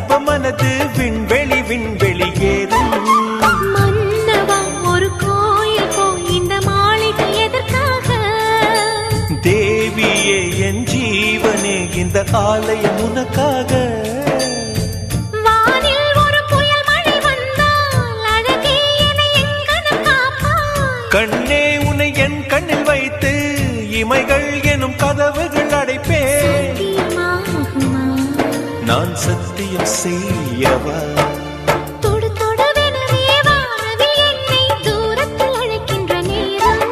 வாலிப மனது விண்வெளி விண்வெளி ஏறும். மன்னவா ஒரு கோயில் போய் இந்த மாளிகை எதற்காக? தேவியே என் ஜீவனே இந்த ஆலயம் உனக்காக. வானில் ஒரு புயல் மழை வந்தால் அழகே என்னை எங்கனம் காப்பாய். கண்ணே உன்னை என் கண்ணில் வைத்து இமைகள் எனும் கதவுகள் அடைப்பேன். நான் சத்தியம் செய்யவா? தொடு தொடுவெனவே வானவில் என்னை தூரத்தில் அழைக்கின்ற நேரம்.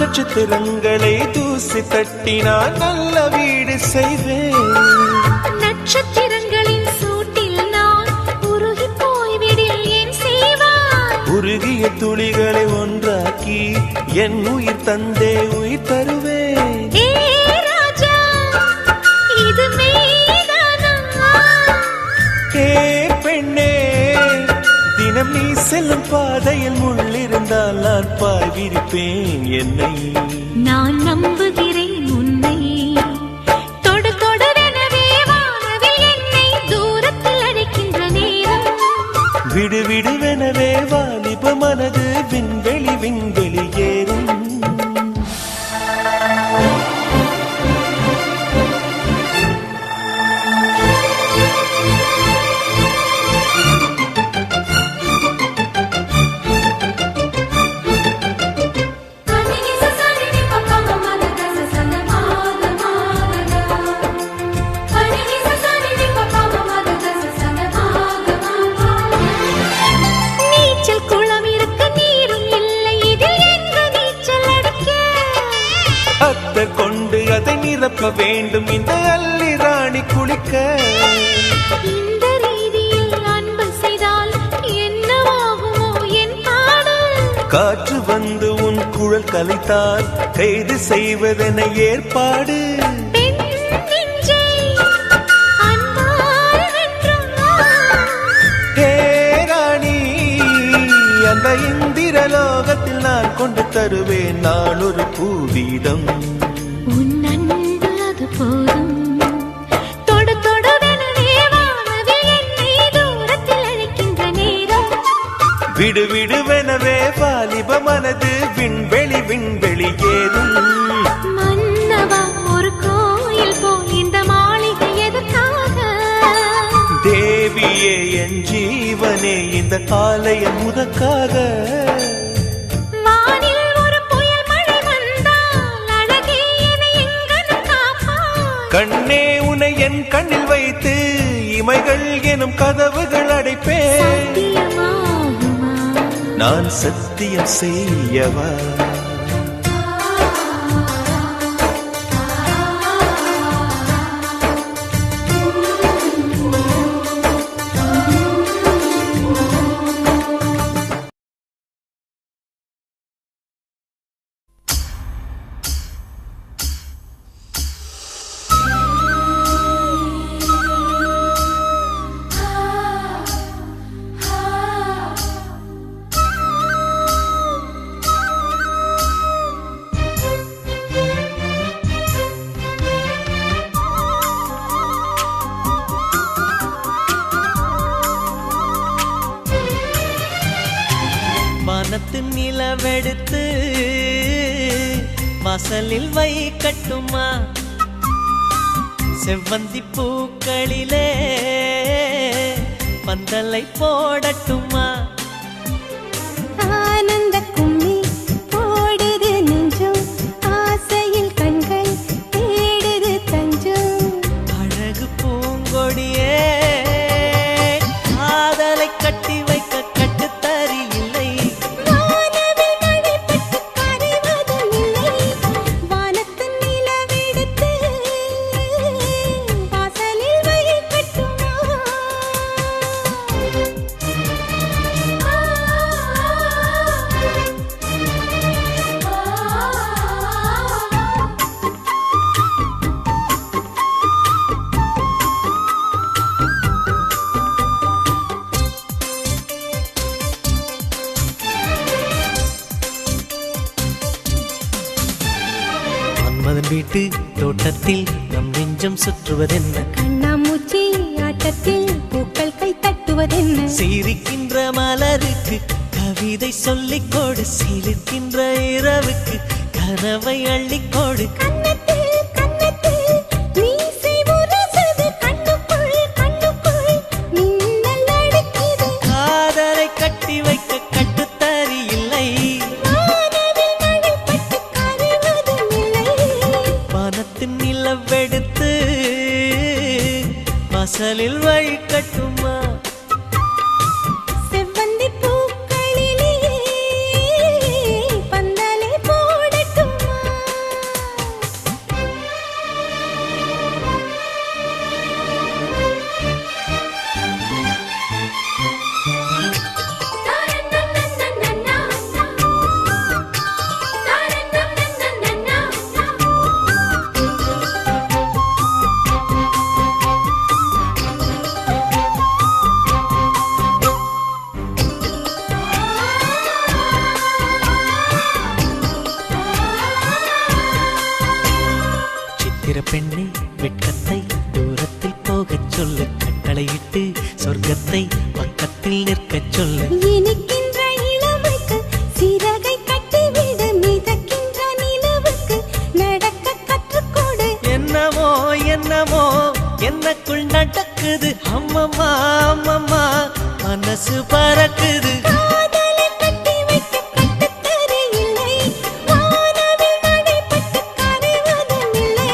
நட்சத்திரங்களை தூசி தட்டினால் நல்ல வீடு செய்வேன். நட்சத்திரங்களின் சூட்டில் நான் உருகி போய்விடில் ஏன் செய்வாய்? உருகிய துளிகளை ஒன்றாக்கி என் உயிர் தந்தே உயிர் தருவேன். ஏ ராஜா, இது மெய்தானா? ஏ பெண்ணே, தினம் நீ செல்லும் பாதையில் முள்ளிருந்தால் நான் பாய் விரிப்பேன் என்னை. நான் நம்புகிறேன் உன்னை. தொடு தொடுவெனவே வானவில் என்னை தூரத்தில் அழைக்கின்ற நேரம். விடு விடுவெனவே வாலிப மனது விண்வெளி விண்வெளி ஏறும். கொண்டு அதை நிரப்ப வேண்டும் இந்த அல்லி ராணி குளிக்க. இந்த ரீதியில் அன்பு செய்தால் என்னவாகுமோ என் பாடல்? காற்று வந்து உன் குழல் கலைத்தால் கைது செய்வதென ஏற்பாடு. அந்த இந்திரலோகத்தில் நான் கொண்டு தருவேன் நான் ஒரு பூவீதம். உன் அன்பு அது போதும். தொடு தொடுவெனவே வானவில் என்னை தூரத்தில் அழைக்கின்ற நேரம். விடு விடுவெனவே வாலிப மனது விண்வெளி விண்வெளி ஏறும். மன்னவா ஒரு கோயில் போய் இந்த மாளிகை எதற்காக? தேவியே என் ஜீவனே இந்த ஆலயம் உனக்காக. வானில் ஒரு புயல் மழை வந்தால் அழகே என்னை எங்கனம் காப்பாய். கண்ணே உன்னை என் கண்ணில் வைத்து இமைகள் எனும் கதவுகள் அடைப்பேன். நான் சத்தியம் செய்யவா? வானத்து நிலவெடுத்து வாசலில் வைக்கட்டுமா? செவ்வந்தி பூக்களிலே பந்தலை போடட்டுமா? ஆனந்த கும்மி போடுது நெஞ்சம், ஆசையில் கண்கள் தேடுது தஞ்சம். அழகு பூங்கொடியே காதலை கட்டி வைக்க கட்டுத்தறி இல்லை. வானவில் மன்மதன் வீட்டு தோட்டத்தில் நம் நெஞ்சம் சுற்றுவதென்ன கண்ணாமூச்சி ஆட்டத்தில் பூக்கள் கை தட்டுவதென்ன சிரிக்கின்ற மலருக்கு கவிதை சொல்லிக் கொடு சிலிர்க்கின்ற இரவுக்கு கனவை அள்ளிக்கோடு கன்னத்தில் கன்னத்தில் மீசை முரசுது கண்ணுக்குள் கண்ணுக்குள் மின்னல் அடிக்குது காதலை கட்டி வைக்க கட்டுத்தறி இல்லை வானவில் மழை பட்டு கரைவதும் இல்லை வானத்தின் நிலவெடுத்து வாசலில் வழி கட்டுமா செவ்வந்தி பூக்களிலே பந்தலை போடட்டுமா சித்திர பெண்ணே வெட்கத்தை தூரத்தில் போகச் சொல்லு கட்டளையிட்டு சொர்க்கத்தை பக்கத்தில் நிற்கச் சொல்லு இனிக்கின்ற இளமைக்கு சிறகை கட்டிவிடு மிதக்கின்ற நிலவுக்கு நடக்க கற்றுக்கொடு என்னமோ என்னமோ என்னக்குள் நடக்குது அம்மம்மா அம்மம்மா மனசு பறக்குது காதலை கட்டி வைக்க கட்டுத்தறி இல்லை வானவில் மழை பட்டு கரைவதும் இல்லை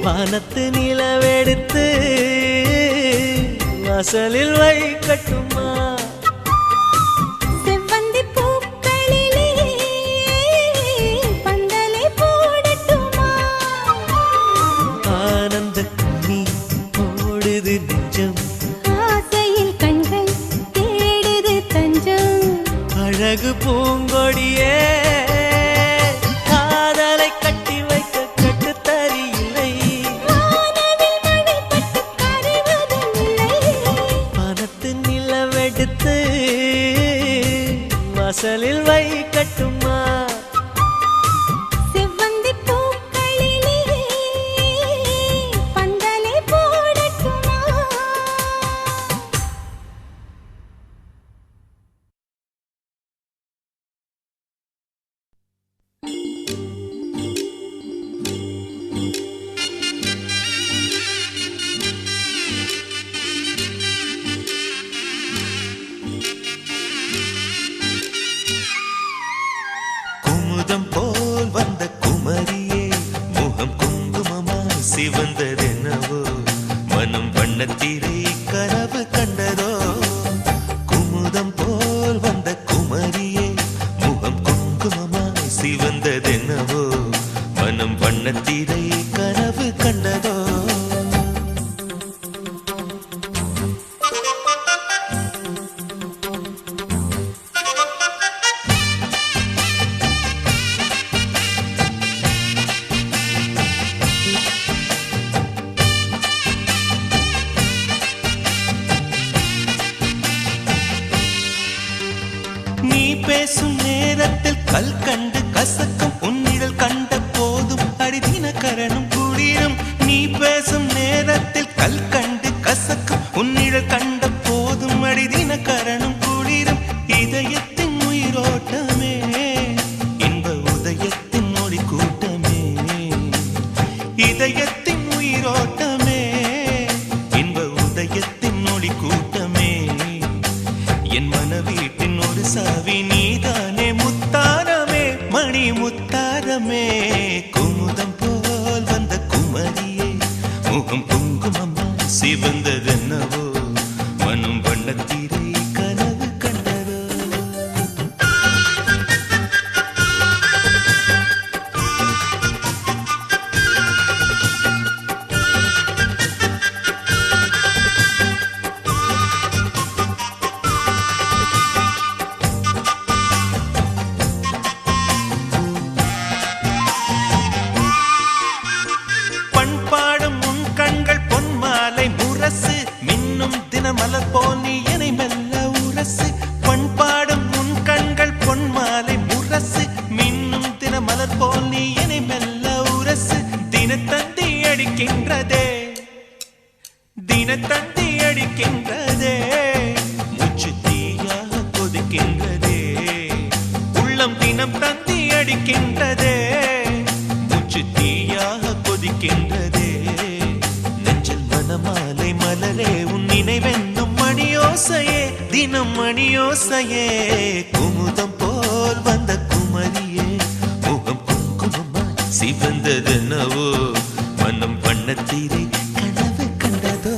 வானத்து நிலவெடுத்து வாசலில் வழி கட்டுமா செவ்வந்தி பூக்களிலே பந்தலை போடட்டுமா ஆனந்த கும்மி ஓடுது நெஞ்சம் ஆசையில் கண்கள் தேடுது தஞ்சம் அழகு பூங்கொடியே காதலை கட்டி வைக்க கட்டுத்தறி இல்லை வானவில் மழை பட்டு கரைவதும் இல்லை வானத்து நிலவெடுத்து வாசலில் வை கட்டுமா செவ்வந்தி பூக்களிலே பந்தலை போடட்டுமா குமுதம் போல் வந்த குமரியே முகம் குங்குமமாய் சிவந்ததென்னவோ மனம் வண்ணத்திரை கனவு கண்டதோ குமுதம் போல் வந்த குமரியே முகம் குங்குமமாய் சிவந்ததென்னவோ மனம் வண்ணத்திரை கனவு கண்டதோ நீ பேசும் நேரத்தில் கல் கண்டு கசக்கும் உன்னிடல் கண்ட போதும் அடிதின கரணும் குளிரும் நீ பேசும் நேரத்தில் கல் கண்டு கசக்கும் உன்னிடல் கண்ட போதும் அடிதின கரணும் குளிரும் இதயத்தின் உயிரோட்டமே இன்ப உதயத்தின் ஒளி கூட்டமே இதயத்தின் உயிரோட்டமே இன்ப உதயத்தின் ஒளி கூட்டமே என் மனவீட்டின் ஒரு சாவி நீதானே முத்தாரமே மணி முத்தாரமே குமுதம் போல் வந்த குமரியே முகம் குங்குமம்மா சிவந்ததென்னவோ மனம் வண்ணத்திரை கனவு கண்டதோ பண்பாடும் உன் கண்கள் பொன்மாலை முரச அடிக்கின்றதே தினத்தந்தி அடிக்கின்றதே மூச்சு தீயாக கொதிக்கின்றதே உள்ளம் தினம் தந்தி அடிக்கின்றதே மூச்சு தீயாக கொதிக்கின்றதே நெஞ்சில் மனமாலை மலரே உன் நினைவென்னும் மணியோசையே தினம் மணியோசையே குமுதம் போல் வந்த குமரியே முகம் குங்குமமாய் சிவந்ததென்னவோ மனம் வண்ணத்தீரை கனவு கண்டதோ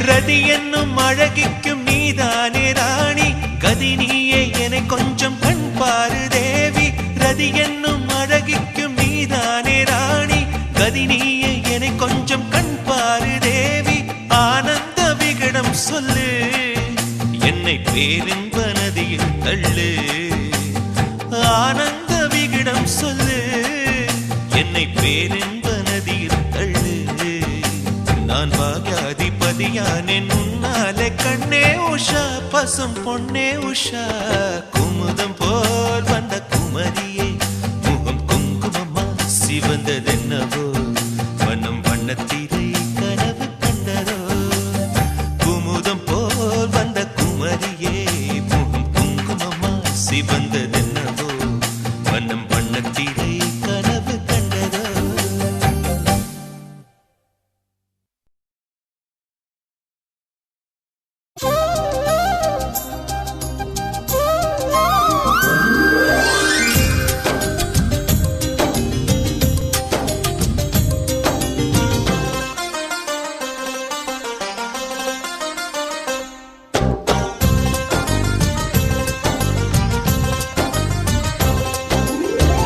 ரதி என்னும் அழகிக்கும் நீதானே ராணி கதி நீயே என கொஞ்சம் கண் பாரு தேவி ரதி என்னும் அழகிக்கும் நீதானே ராணி கதி நீயே என கொஞ்சம் கண் பாரு தேவி ஆனந்த விகடம் சொல்லு என்னை பேரின்ப நதியில் தள்ளு ஆனந்த விகடம் சொல்லு என்னை பேரின்ப நதியில் தள்ளு நான் பாக்யாதிபதியானே உன்னாலே கண்ணே உஷா பசும் பொன்னே உஷா குமுதம் போல் வந்த குமரியே முகம் குங்குமமா சிவந்ததென்னவோ மனம் வண்ணத்தீரை கனவு கண்டதோ குமுதம் போல் வந்த குமரியே முகம் குங்குமமா சிவந்ததென்னவோ மனம் வண்ணத்தீரை கனவு கண்டதோ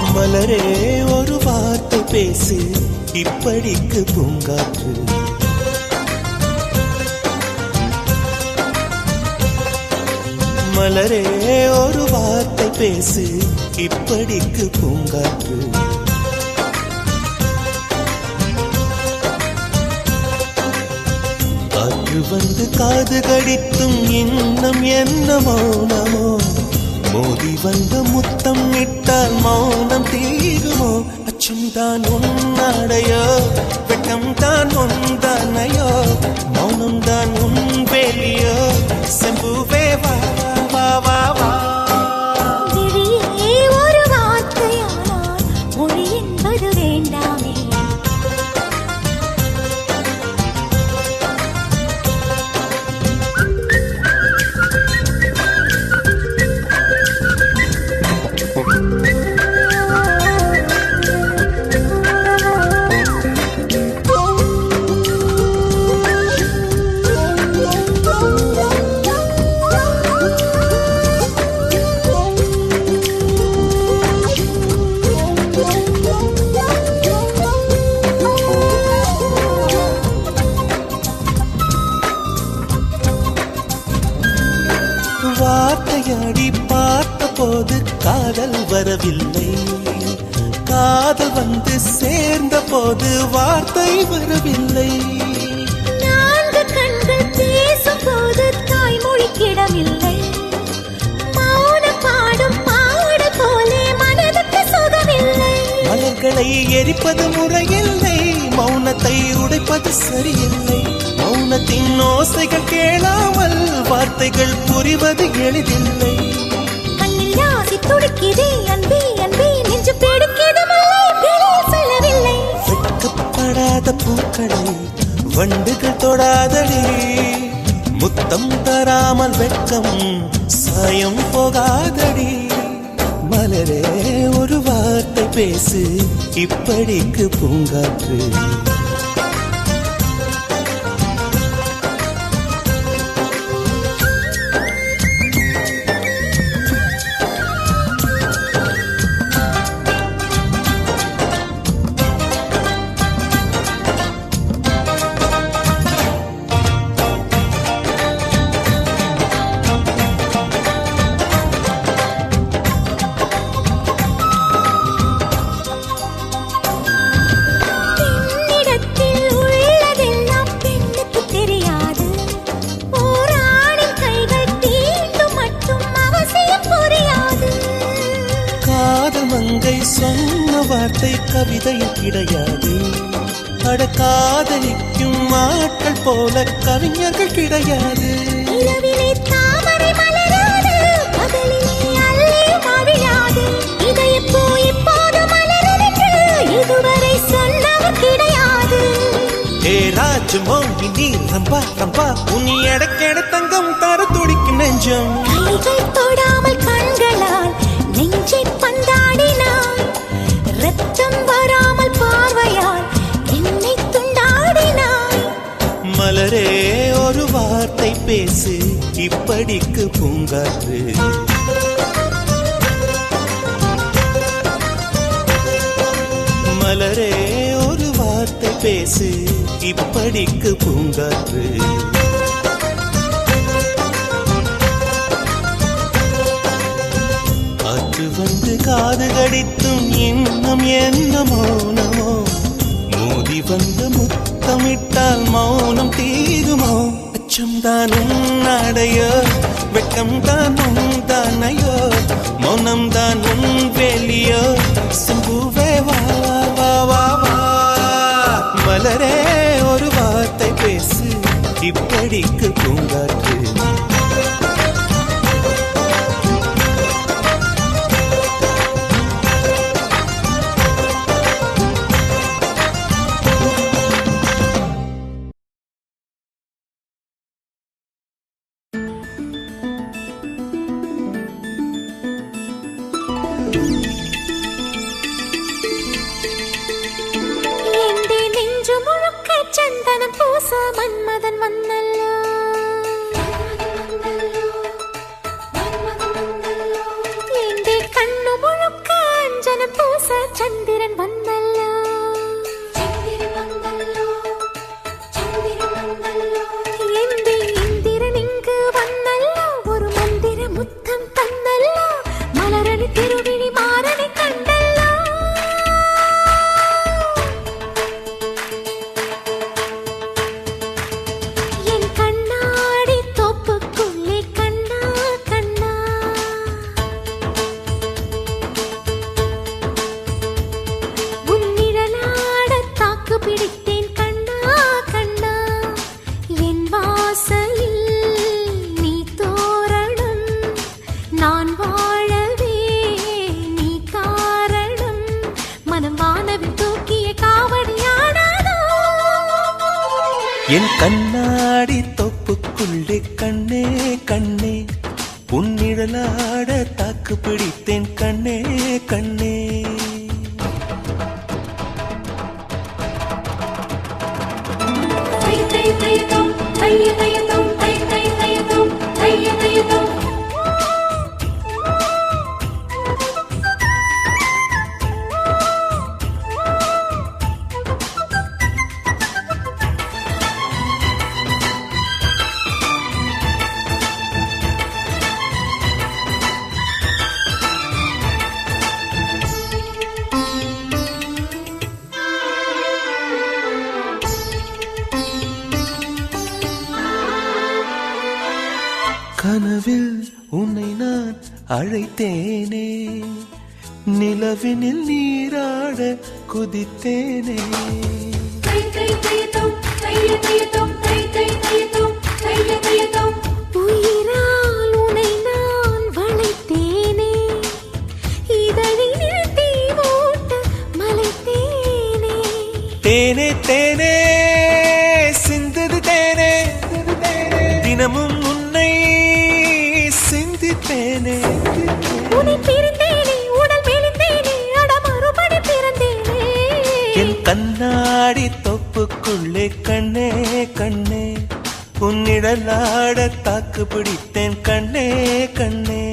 மலரே ஒரு வார்த்தை பேசு இப்படிக்கு பூங்காற்று மலரே ஒரு வார்த்தை பேசு இப்படிக்கு பூங்காற்று காற்று வந்து காது கடித்தும் இன்னும் என்ன மௌனமோ மோதி வந்து முத்தம் இட்டால் மௌனம் தீருமோ அச்சம் தான் உன்னாடையோ வெட்கம் தான் உந்தானையோ மௌனம் தான் உன் வேலியோ செம்புவே வா வா வா வா விழியே ஒரு வார்த்தையானால் மொழி என்பது வேண்டாமே வார்த்தையாடி பார்த்த போது காதல் வரவில்லை காதல் வந்து சேர்ந்த போது வார்த்தை வரவில்லை நான்கு கண்கள் பேசும் போது தாய்மொழிக்கிடமில்லை மௌன பாடும் பாடு போலே மனதுக்கு சுகமில்லை மலர்களை எரிப்பது முறையில்லை மௌனத்தை உடைப்பது சரியில்லை மௌனத்தின் ஓசைகள் கேளாமல் வார்த்தைகள் புரிவது எளிதில்லை கண்ணில் ஆசை துடிக்குதே அன்பே அன்பே நெஞ்சு பிடிக்குது மல்லை வெளியில் சொல்லவில்லை வெட்கப்படாத பூக்களை வண்டுகள் தொடாதடி முத்தம் தராமல் வெட்கம் சாயம் போகாதடி மலரே ஒரு வார்த்தை பேசு இப்படிக்கு பூங்காற்று கிடையாது. அட காதலிக்கும் ஆட்கள் போல கவிஞர்கள் கிடையாது. இரவிலே தாமரை மலராது, பகலிலே அல்லி மவிழாது. இதயப்பூ இப்போது மலரென்று இதுவரை சொன்னவர் கிடையாது. ஏ ராஜு மோகினி ரம்பா ரம்பா, உன் எடக்கெட தங்கம் தர துடிக்கும் நெஞ்சம். கைகள் தொடாமல் கண்களால் நெஞ்சை பந்தாடினாய், ரத்தம் வராமல் பார்வையால் என்னை துண்டாடினாய். மலரே ஒரு வார்த்தை பேசு, இப்படிக்கு பூங்காற்று. மலரே ஒரு வார்த்தை பேசு, இப்படிக்கு பூங்காற்று. காற்று வந்து காது கடித்தும் இன்னும் என்ன மௌனமோ, மோதி வந்து முத்தமிட்டால் மௌனம் தீருமோ. அச்சம்தான் உன் அடையோ, வெட்கம்தான் உன் தானையோ, மௌனம்தான் உன் வேலியோ. சிம்புவே வா வா வா வா, மலரே ஒரு வார்த்தை பேசு, இப்படிக்கு பூங்காற்று. எന്റെ നെഞ്ചു മുഴുക്ക ചന്ദനം പൂസ മന്മഥൻ വന്നല്ലോ. എന്റെ കണ്ണു മുഴുക്ക അഞ്ജനം പൂസ ചന്ദ്രൻ വന്നല്ലോ. എന്റെ ഇന്ദിരൻ ഇങ്ങ് വന്നല്ലോ, ഒരു മന്ദിര മുത്തം തന്നല്ലോ. മലരണി തിരുവിഴി മാറണി കണ്ടല്ലോ. என் கண்ணாடி தோப்புக்குள்ளே கண்ணா கண்ணா, உன் நிழலாட தாக்கு பிடித்தேன் கண்ணா கண்ணா. என் வாசலில் நீ தோரணம், நான் வாழவே நீ காரணம். மனம் வானவில் தூக்கிய காவடியாடாதோ. என் கண்ணாடி தொப்புக்குள்ளே கண்ணே கண்ணே, உன் நிழலாட தாக்கு பிடித்தேன் கண்ணே கண்ணே. கனவில் உன்னை நான் அழைத்தேனே, நிலவினில் நீராட குதித்தேனே. உயிரால் உன்னை நான் வளைத்தேனே, இதழினில் தீ மூட்ட மலைத்தேனே. தேனே தேனே சிந்தது தேனே, தினமும் உன்னை சிந்தித்தேனே. உன்னை பிரிந்தேனே, உடல் மெலிந்தேனே, அட மறுபடி பிறந்தேனே. என் கண்ணாடி தொப்புக்குள்ளே கண்ணே கண்ணே, உன் நிழலாட தாக்கு பிடித்தேன் கண்ணே கண்ணே.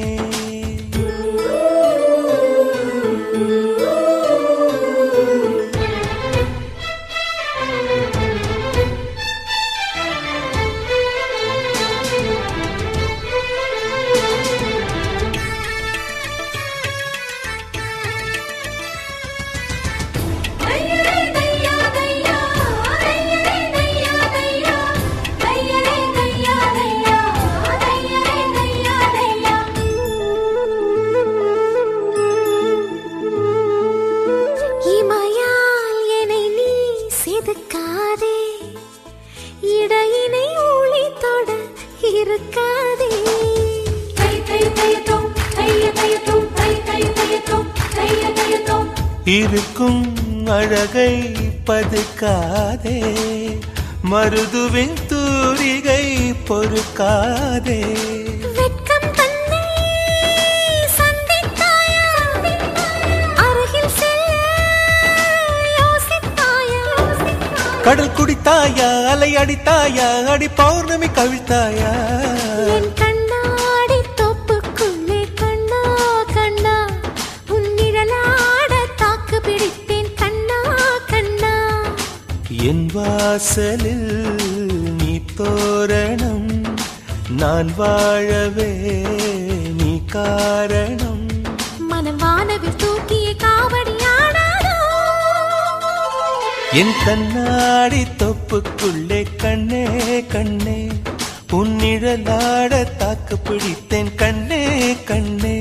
ஒதுக்காதே இடையினை ஊழி தொட இருக்காதே இருக்கும் அழகை பதுக்காதே மருதுவின் தூரிகை பொறுக்காதே வெட்கம் தன்னை சந்தித்தாயா அருகில் செல்ல யோசித்தாயா கடல் குடித்தாயா அலை அடித்தாயா அடி பௌர்ணமி கவிழ்த்தாயா என் கண்ணாடி தோப்புக்குள்ளே கண்ணா கண்ணா உன் நிழலாட தாக்கு பிடித்தேன் கண்ணா கண்ணா என் வாசலில் நீ தோரணம் நான் வாழவே நீ காரணம் மனம் வானவில் தூக்கிய காவடியாடாதோ என் கண்ணாடி தொப்புக்குள்ளே கண்ணே கண்ணே உன் நிழலாட தாக்கு பிடித்தேன் கண்ணே கண்ணே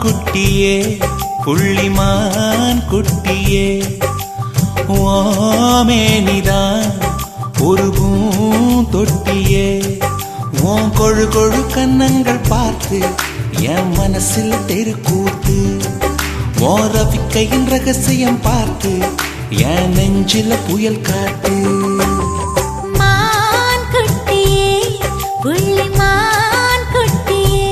குட்டியே புள்ளிமான் குட்டியே ஓமேனிதான் ஒரு பூந்தொட்டியே ஓம் கொழு கொழு கன்னங்கள் பார்த்து என் மனசில் தெருக்கூத்து ஓ ரவிக்கையின் ரகசியம் பார்த்து என் நெஞ்சில புயல் காட்டு மான் குட்டியே புள்ளிமான் குட்டியே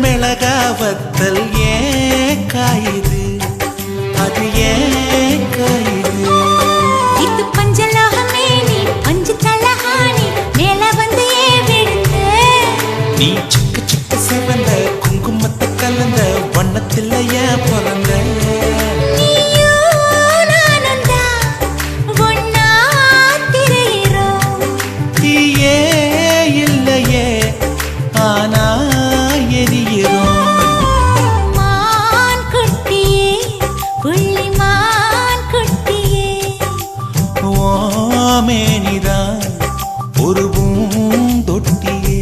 மிளகாவத்தல் ஏன் காயுது அது ஏன் காயுது இது பஞ்சலோகமே நீ பஞ்சு தலஹானி மேல வந்து விழுந்து நீ சிக்க சிக்க சிவந்த குங்குமத்தை கலந்த வண்ணத்தில் ஏன் பிறந்த இல்லையே ஆனா மேனிதான் ஒரு பூந்தொட்டியே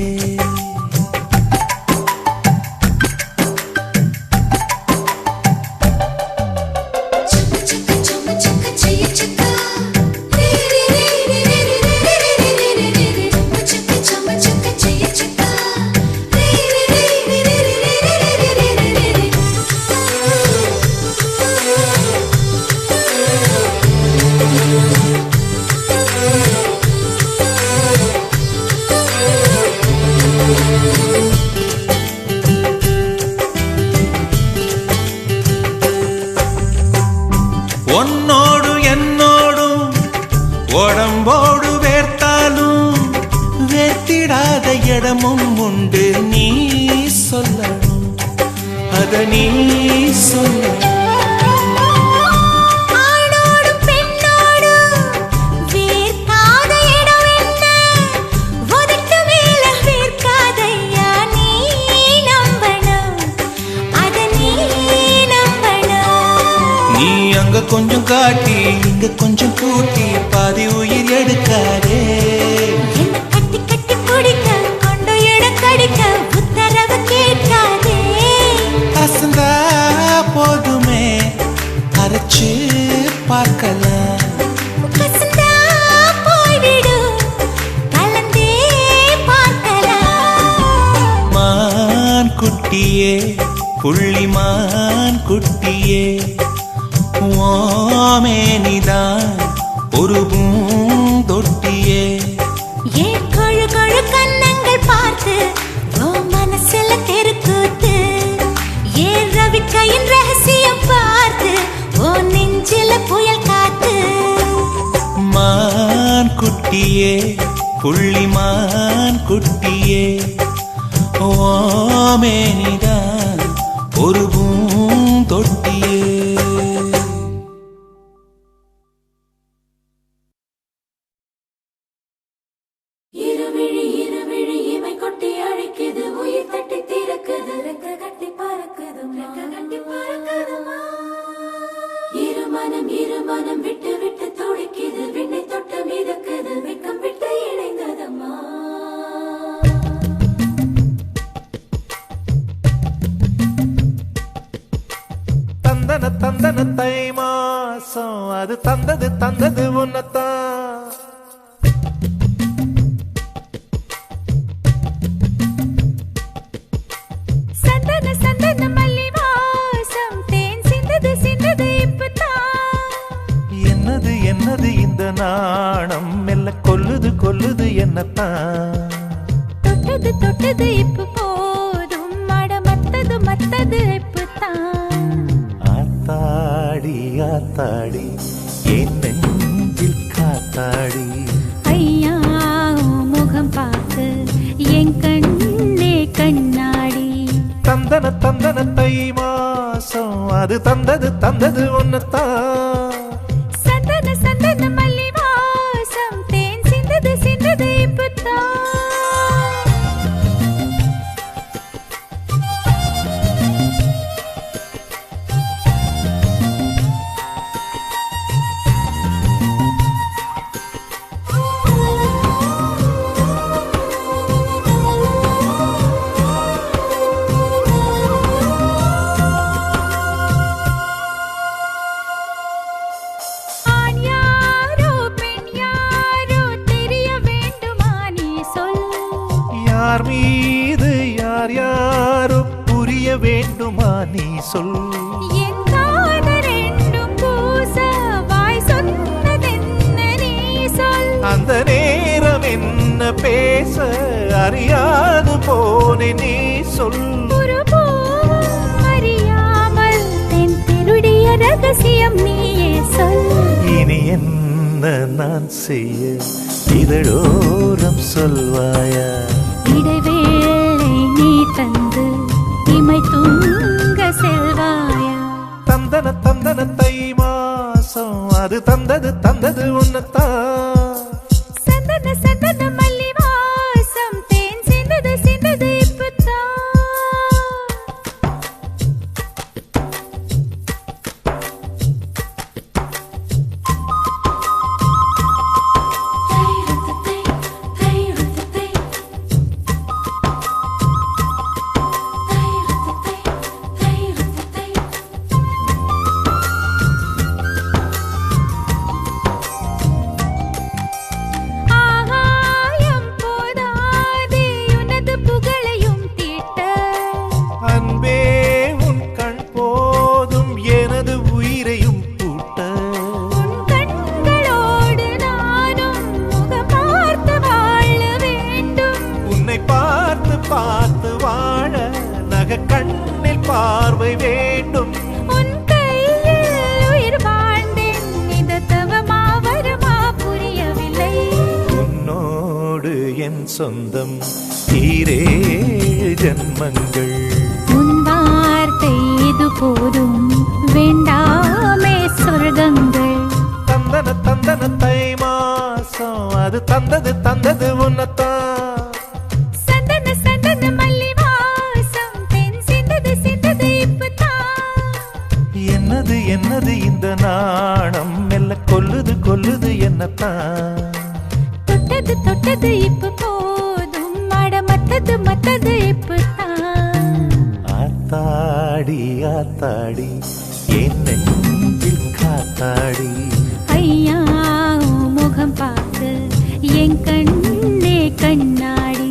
உன்னோடு என்னோடும் உடம்போடு வேர்த்தாலும் வேர்த்திடாத இடமும் உண்டு நீ சொல்லணும் அத நீ சொல்லு. ஆணோடும் பெண்ணோடும் வேர்க்காத இடம் என்ன? உதட்டு மேல வேர்க்காதையா? நீ நம்பணும், அத நீ நம்பணும். நீ அங்க கொஞ்சம் காட்டி இங்க கொஞ்சம் கூட்டி பாதி உயிர் எடுக்காதே. என்ன கட்டி கட்டி பிடிக்க கொண்டு இடம் கடிக்க உத்தரவு கேட்காதே. அசந்தா போதுமே அரைச்சு பார்க்கலாம். கசந்தா போய்விடு கலந்தே பார்க்கலாம். மான் குட்டியே புள்ளிமான் குட்டியே ஓமேனிதான் ஒரு பூந்தொட்டியே. ஏன் கொழு கொழு கன்னங்கள் பார்த்து ஓ மனசுல தெருக்கூத்து. ஏன் ரவிக்கையின் ரகசியம் பார்த்து ஓ நெஞ்சில புயல் காத்து. மான் குட்டியே புள்ளிமான் குட்டியே ஓமேனிதான் ஒரு பூந்தொட்டியே. இருவிழி இருவிழி இமை கொட்டி அழைக்குது, உயிர் தட்டி திறக்குது, ரெக்க கட்டி பறக்குது, ரெக்க கட்டி பறக்குதுமா. இருமனம் விட்டு விட்டு துடிக்குது, விண்ணை தொட்டு மிதக்குது, வெக்கம் விட்டு இணைந்ததம்மா. தந்தன தந்தன தை மாசம் அது தந்தது தந்தது உன்னத்தான். சந்தன சந்தன மல்லி வாசம் தேன் சிந்தது சிந்தது இப்பதான். என்னது என்னது இந்த நாணம் மெல்ல கொல்லுது கொல்லுது என்னத்தான். தொட்டது தொட்டது இப்ப போதும், மட மத்தது மத்தது இப்பதான். ஆத்தாடி ஆத்தாடி என் நெஞ்சில் காத்தாடி. ஐயா உன் முகம் பார்த்து என் கண்ணே கண்ணாடி. தந்தன தந்தன தை மாசம் அது தந்தது தந்தது உன்னத்தான். சந்தன சந்தன மல்லி வாசம் தேன் சிந்தது சிந்தது இப்பதான். ஆண் யாரோ பெண் யாரோ தெரிய வேண்டுமா நீ சொல். யார் மீது யார் யாரோ புரிய வேண்டுமா நீ சொல். என் காதல் ரெண்டும் பூச வாய் சொன்னதென்ன நீ சொல். அந்த நேரம் என்ன பேச அறியாது போனே நீ சொல். ஒரு பூவும் அறியாமல் தென் திருடிய ரகசியம் நீயே சொல். இனி என்ன நான் செய்ய இதழோரம் சொல்வாயா. இடைவேளை நீ தந்து இமை தூங்க செல்வாயா. தந்தன தந்தன தை மாசம் அது தந்தது தந்தது உன்னத்தான். சந்தன சந்தன மல்லி வாசம் தேன் சிந்தது சிந்தது இப்பதான். ஆகாயம் போதாதே உனது புகழையும் தீட்ட. அன்பே உன் கண் போதும் எனது உயிரையும் பூட்ட. உன் கண்களோடு நானும் முகம் பார்த்து வாழ வேண்டும். உன்னை பார்த்து பார்த்து வாழ நக கண்ணில் பார்வை வேண்டும். உன் கையில் உயிர் வாழ்ந்தேன், இது தவமா வருமா புரியவில்லை. உன்னோடு என் சொந்தம் ஈரேழு ஜன்மங்கள். உன் வார்த்தை என்னது என்னது இந்த நாணம் மெல்ல கொல்லுது கொல்லுது என்னத்தான். தொட்டது தொட்டது இப்ப போதும் மட மத்தது மத்தது இப்பதான். ஆத்தாடி ஆத்தாடி என் நெஞ்சில் காத்தாடி. ஐயா உன் முகம் பார்த்து என் கண்ணே கண்ணாடி.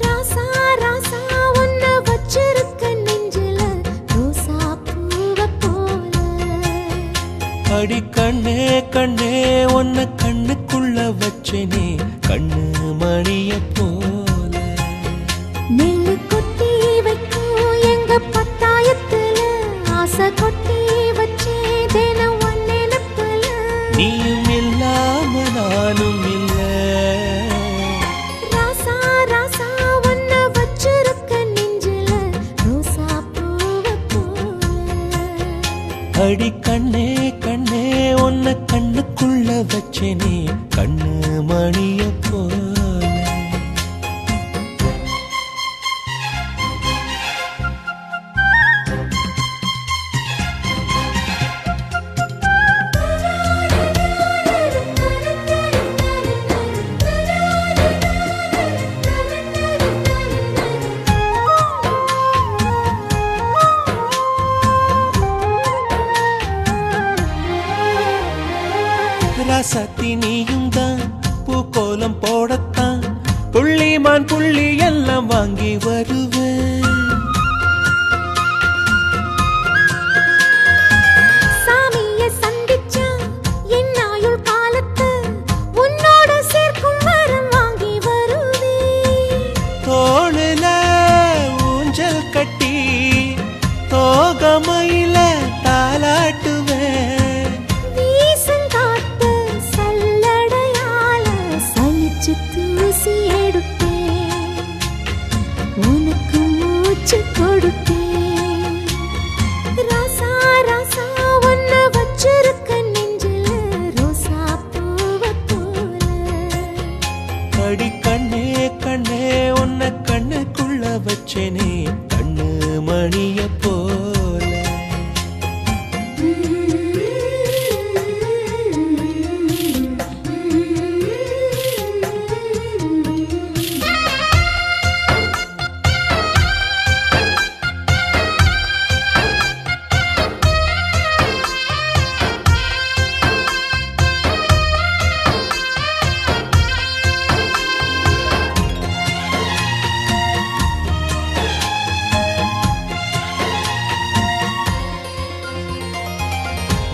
ராசா ராசா உன்னை வச்சிருக்க நெஞ்சில ரோசா பூவ போல. அடி கண்ணே கண்ணே உன்னை கண்ணுக்குள்ள வச்சனே கண்ணு மணிய போல. நெல்லு கொட்டி வைக்கும் எங்க பத்தாயத்துல ஆசை கொட்டி வச்சே தினம் ஒன் நினைப்புல. நீயும் இல்லாம நானும் இல்ல. ராசா ராசா உன்னை வச்சிருக்க நெஞ்சில ரோசா பூவ போல. அடி கண்ணே கண்ணே உன்னை கண்ணுக்குள்ள வச்சனே கண்ணு மணிய போல. ராசாத்தி நீயும் தான் பூக்கோலம் போடத்தான் புள்ளிமான் புள்ளி எல்லாம் வாங்கி வருவேன். சாமிய சந்திச்சா என் ஆயுள் காலத்து உன்னோட சேர்க்கும் வரம் வாங்கி வருவேன். தோளுல ஊஞ்சல் கட்டி தோகமையில தாலாட்டுவேன். வீசங்காத்து சல்லடையால சலிச்சு தூசி எடுப்பேன். உனக்கு மூச்சு கொடுப்பேன். ராசா ராசா உன்னை வச்சிருக்க நெஞ்சில ரோசா பூவ போல. அடி கண்ணே கண்ணே உன்னை கண்ணுக்குள்ள வச்சனே கண்ணு மணிய போல.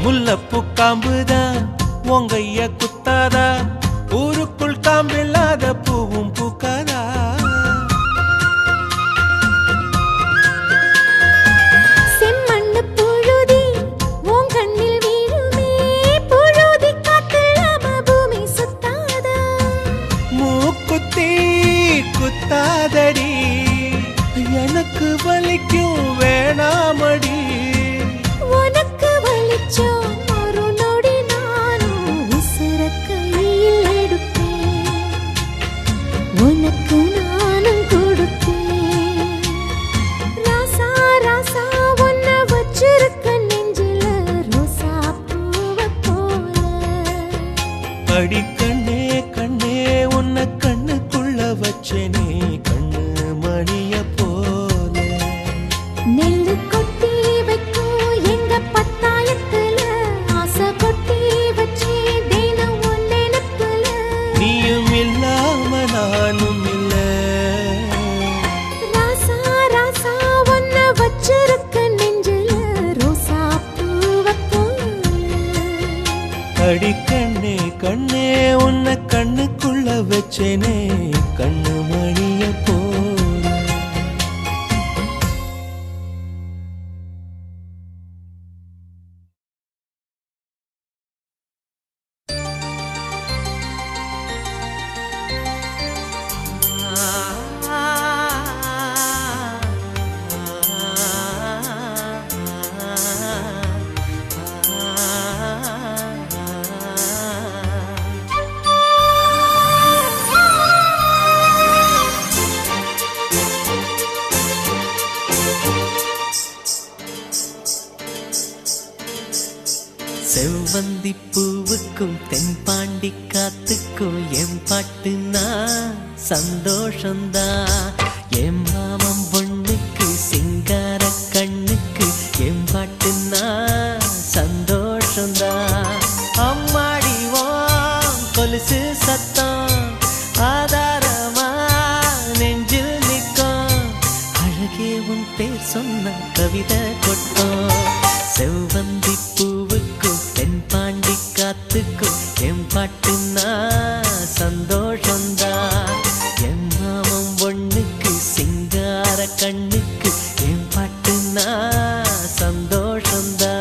முல்லப்பூ காம்புதான் உங்கைய குத்தாதா ஊருக்குள் காம்பில்லாத பூவும் பூக்காதா. செம்மண்ணு புழுதி உன் கண்ணில் வீழுமே. புழுதி காத்தில்லாம பூமி சுத்தாதா. மூக்குத்தி குத்தாதடி எனக்கு வலிக்கும் வேணாமடி. உனக்கு வலிச்சோம் ஒரு நொடி நானும் உசுர கையில் எடுப்பேன். வச்சேனே கண்ணு மணிய போல. செவ்வந்தி பூவுக்கும் தென்பாண்டி காத்துக்கும் என் பாட்டுனா சந்தோஷந்தா. என் மாமன் பொண்ணுக்கு சிங்கார கண்ணுக்கு என் பாட்டுனா சந்தோஷந்தா. அம்மாடிவோம் கொலுசு சத்தம் ஆதாரமா நெஞ்சில் நிற்கும். அழகே உன் பேர் சொன்ன கவிதை கொட்டும். செவ்வந்தி பூவுக்கும் தென்பாண்டி காத்துக்கும் என் பாட்டுனா சந்தோஷந்தா. என் மாமன் பொண்ணுக்கு சிங்கார கண்ணுக்கு என் பாட்டுனா சந்தோஷந்தா.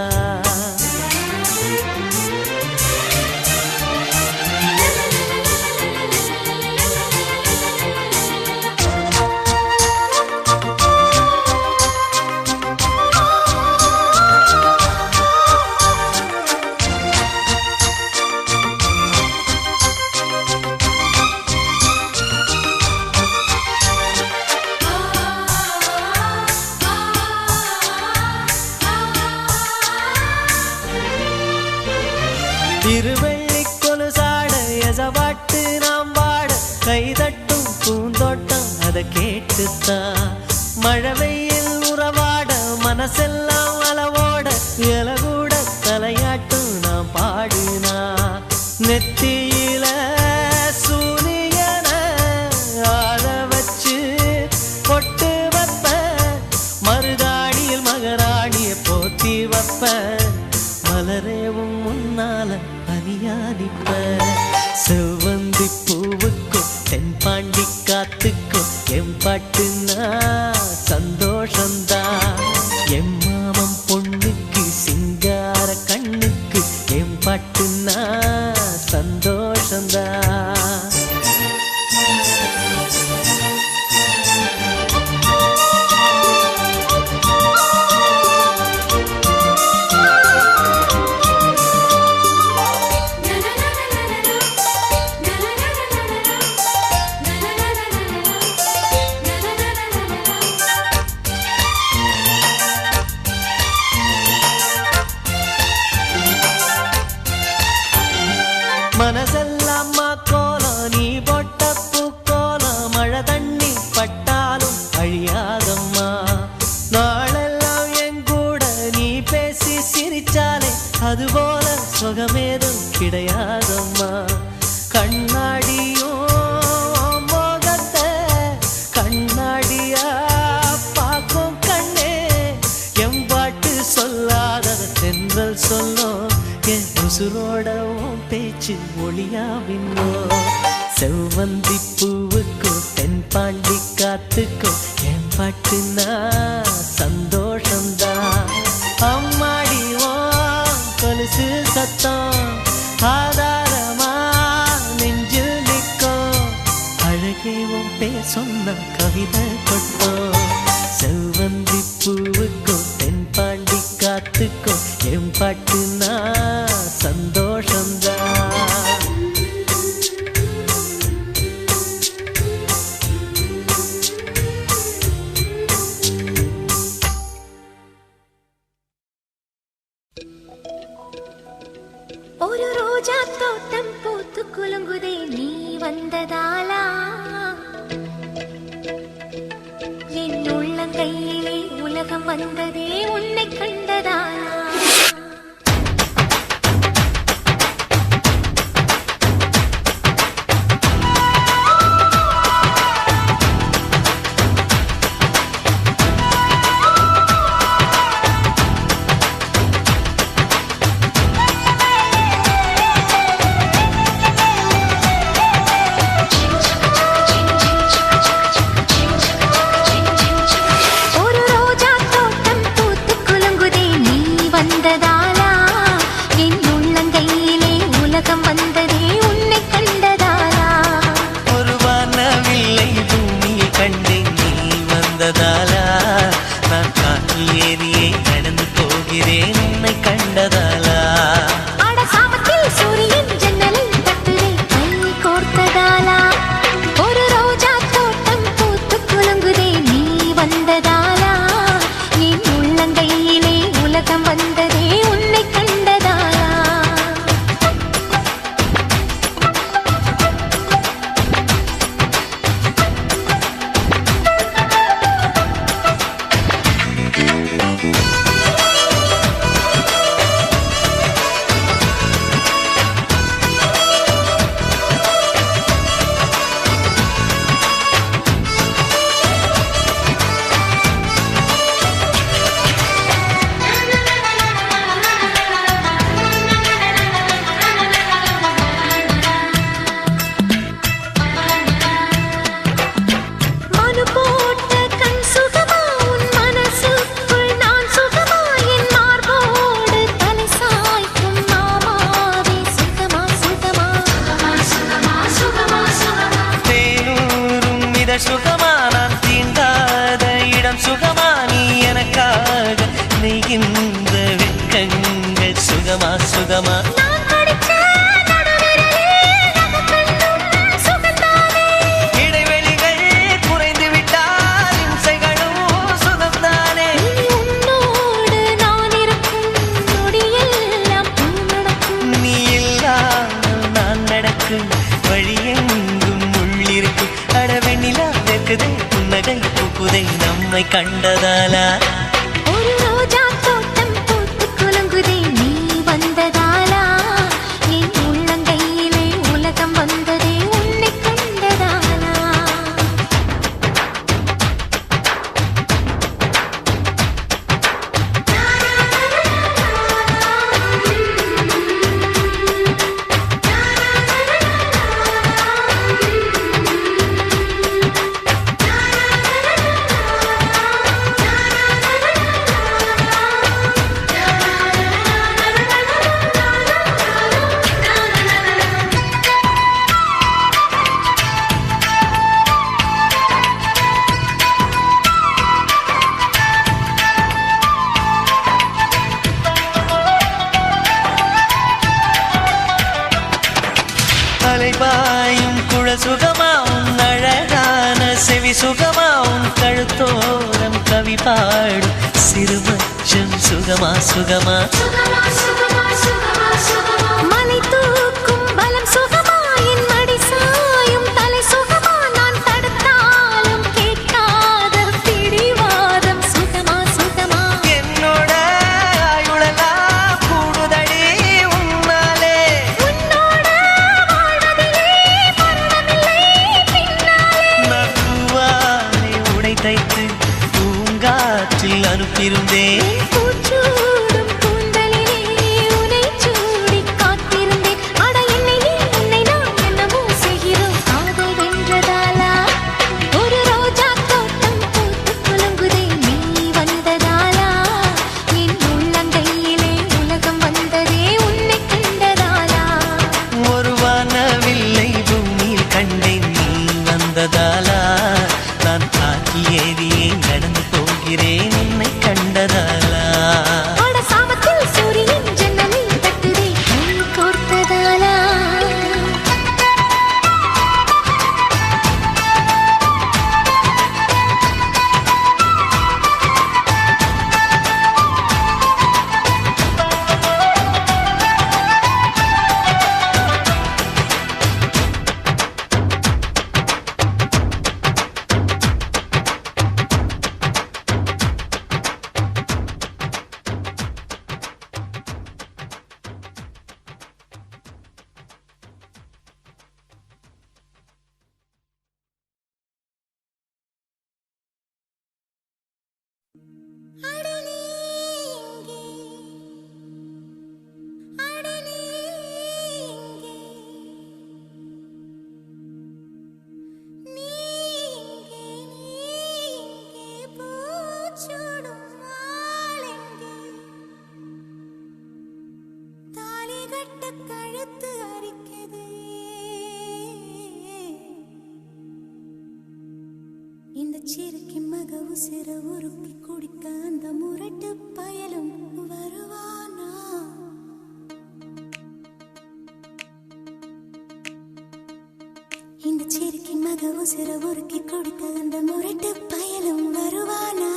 திருவள்ளி கொலுசாட எசவாட்டு நாம் வாட கைதட்டும் பூந்தோட்டம் அதை கேட்டுத்தான். மழை வெயில் உறவாட மனசெல்லாம் அளவோட இலகூட தலையாட்டும் நாம் பாடினா. நெத்தியில சூரியன ஆட வச்சு பொட்டு வைப்ப, மருதாணியில் மகராணிய போத்தி வைப்ப. மலரேவும் முன்னால பனியாடிப்ப. செவ்வந்தி பூவுக்கும் தென்பாண்டி காத்துக்கும் என் பாட்டுனா சந்தோஷந்தா. என் மாமன் பொண்ணுக்கு சிங்கார கண்ணுக்கு என் பாட்டுனா சந்தோஷந்தா. மனசெல்லாம் கோலம் நீ பொட்ட பூக்கோலம். மழை தண்ணி பட்டாலும் அழியாதம்மா. நாளெல்லாம் என் கூட நீ பேசி சிரிச்சாலே அதுபோல சுகமேதும் கிடையாதம்மா. கண்ணாடியும் மோகத்தை கண்ணாடியா பார்க்கும் கண்ணே. என் பாட்டு சொல்லாத தென்றல் சொல்லும். என் உசுரோடவும் பேச்சு ஒளியாவின்னோ. செவ்வந்தி பூவுக்கும் தென்பாண்டி காத்துக்கும் என் பாட்டுனா சந்தோஷந்தா. அம்மாடிவோம் கொலுசு சத்தம் ஆதாரமா நெஞ்சில் நிற்கும். அழகேவும் பேர் சொன்ன கவிதை கொட்டும். செவ்வந்தி பூவுக்கும் தென்பாண்டி காத்துக்கும் என் பாட்டுனா சந்தோஷந்தா. ஒரு ரோஜா தோட்டம் பூத்து குலுங்குதே நீ வந்ததாலா. என் உள்ளங்கையிலே உலகம் வந்ததே உன்னை கண்டதாலா. நெய்கின்ற வெட்கங்கள் சுகமா சுகமா இடைவெளிகள் குறைந்து விட்டால் இம்சைகளும் சுகம்தானே உன்னோடு நான் இருக்கும் நொடியெல்லாம் நடக்கும் நீ இல்லாமல் நான் நடக்கும் வழியெங்கும் உள்ளிருக்கு அடவெண்ணிலா வெக்குதே புன்னகை பூக்குதை நம்மை கண்டதாலா ஒரு ரோஜா தோட்டம் பூத்து குலுங்குதே நீ வந்ததாலா என் உள்ளங்கையிலே உலகம் வந்ததே உன்னை கண்டதாலா அலைபாயும் குழல் சுகமா உன் அழகான செவி சுகமா உன் கழுத்தோரம் கவி பாடும் சிறுமச்சம் சுகமா சுகமா மலை தூக்கும் பலம் சுகமா என் மடி சாயும் தலை சுகமா நான் தடுத்தாலும் கேட்காத பிடிவாதம் சுகமா சுகமா என்னோட ஆயுளெல்லாம் கூடுதடி உன்னாலே உன்னோட வாழ்வதிலே மரணமில்லை பின்னாலே நான் பூவாலை உடை தைத்து பூங்காற்றில் அனுப்பியிருந்தேன் என் பூச்சூடும் கூந்தலிலே உன்னை சூடிக் காத்திருந்தேன் அட உன்னை நான் என்னமோ செய்கிறோம் காதல் வென்றதாலா ஒரு ரோஜா தோட்டம் பூத்து குலுங்குதே நீ வந்ததாலா என் உள்ளங்கையிலே உலகம் வந்ததே உன்னை கண்டதாலா ஒரு வானவில்லை பூமியில் கண்டேன் நீ வந்ததாலா நான் தாக்கி ஏறியே நடந்து போகிறேன் உன்னை கண்டதாலா அட சாமத்தில் சூரியன் ஜன்னலில் தட்டுதே கை கோர்த்ததாலா இந்த சிறுக்கி மக உசிர உருக்கி குடிக்க அந்த முரட்டு பயலும் வருவானா இந்த சிறுக்கி மக உசிர உருக்கி குடிக்க அந்த முரட்டு பயலும் வருவானா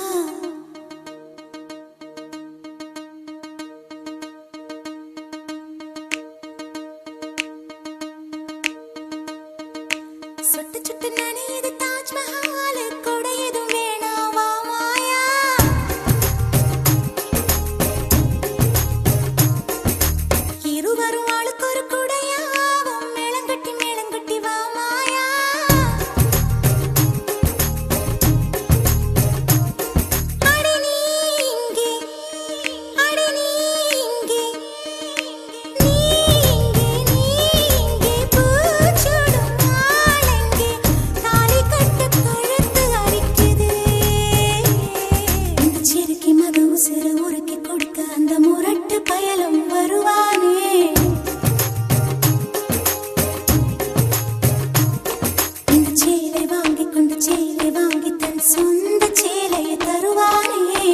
சுட்டு சுட்டு நனையுது தாஜ்மஹால் கூட எதுவும் வேணாவா மாயா இருவரும் ஆளுக்கு ஒரு குடையாவும் மேளங்கட்டி வா மாயா அடி நீ இங்கே அடி நீ இங்கே நீ இங்கே பூச்சூடும் ஆளெங்கே தாலி கட்டு கழுத்து அரிக்குது இந்த சிறுக்கி மக உசிர உருக்கி கொடுக்க அந்த முரட்டு பயலும் வருவானே இந்த சேலை வாங்கி கொண்டு சேலை வாங்கி தன் சொந்த சேலையை தருவானே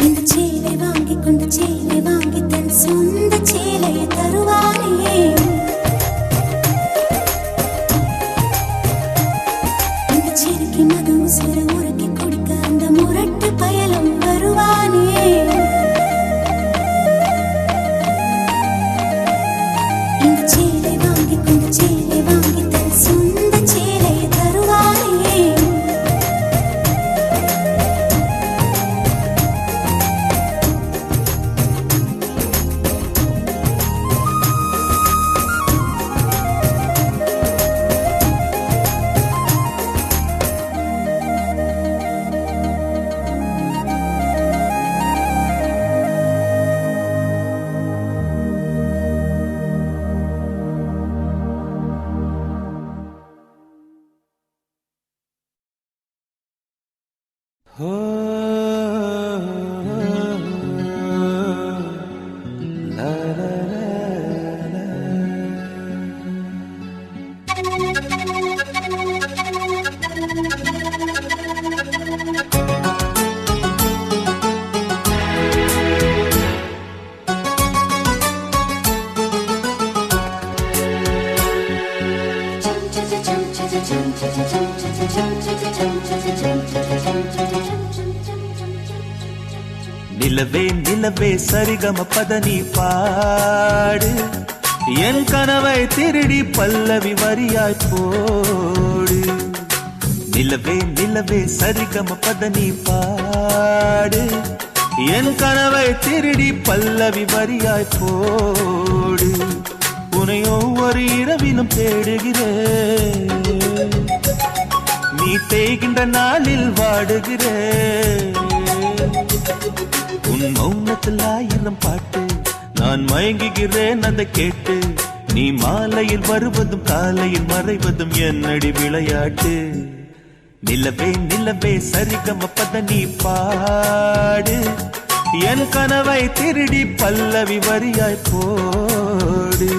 இந்த சேலை வாங்கி கொண்டு சேலை வாங்கி தன் சொந்த சேலையை தருவானே. இந்த சிறுக்கி மது சிறு உருக்கி குடிக்க அந்த முரட்டு பயலும் வருவானே. இந்த சேலை வாங்கி கொண்டு சேலை வாங்கி தன் சொந்த சேலையை தருவானே. நிலவே நிலவே சரிகம பதனி பாடு என் கனவை திருடி பல்லவி வரியாய் போடு. நிலவே நிலவே சரிகம பதனி பாடு என் கனவை திருடி பல்லவி வரியாய் போடு. உன்னை ஒவ்வொரு இரவிலும் தேடுகிறேன், நீ தேய்கின்ற நாளில் வாடுகிறேன். உன் மௌனத்தில் 1000 பாட்டு நான் மயங்குகிறேன் அதை கேட்டு. நீ மாலையில் வருவதும் காலையில் மறைவதும் என்னடி விளையாட்டு. நிலவே நிலவே சரிகம பதனி பாடு என் கனவை திருடி பல்லவி வரியாய் போடு.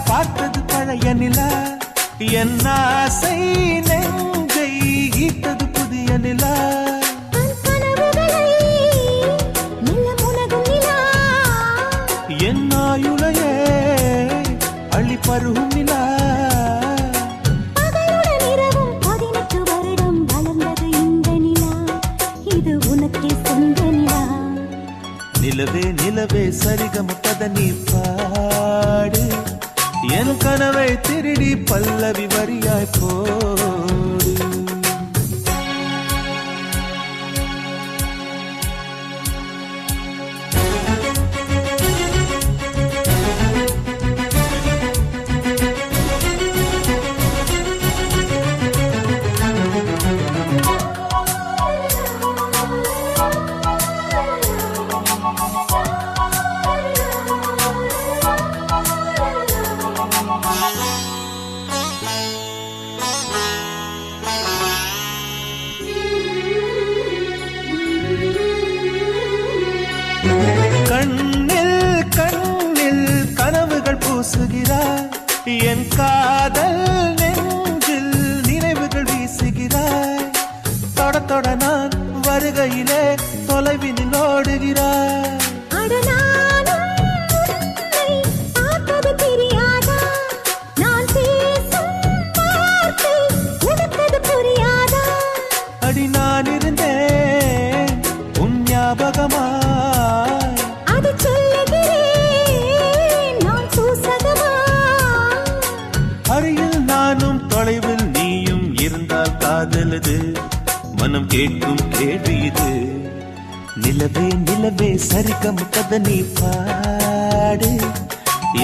பார்த்தது பழைய நிலா, என் ஆசை நெஞ்சை ஈட்டது புதிய நிலா. என் ஆயுளையே அள்ளி பருகும் நிலா. நிலவே நிலவே சரிகம பதனி பாடு என் கனவை திருடி பல்லவி வரியாய் போடு. கண்ணில் கண்ணில் கனவுகள் பூசுகிறாய், என் காதல் நெஞ்சில் நினைவுகள் வீசுகிறாய். தொட தொட நான் வருகையிலே தொலைவினில் ஓடுகிறாய். அடி நான் இருந்தேன் உன் ஞாபகமா, காதலது மனம் கேட்கும் கேள்வி இது. நிலவே நிலவே சரிகம கத நீ பாடு,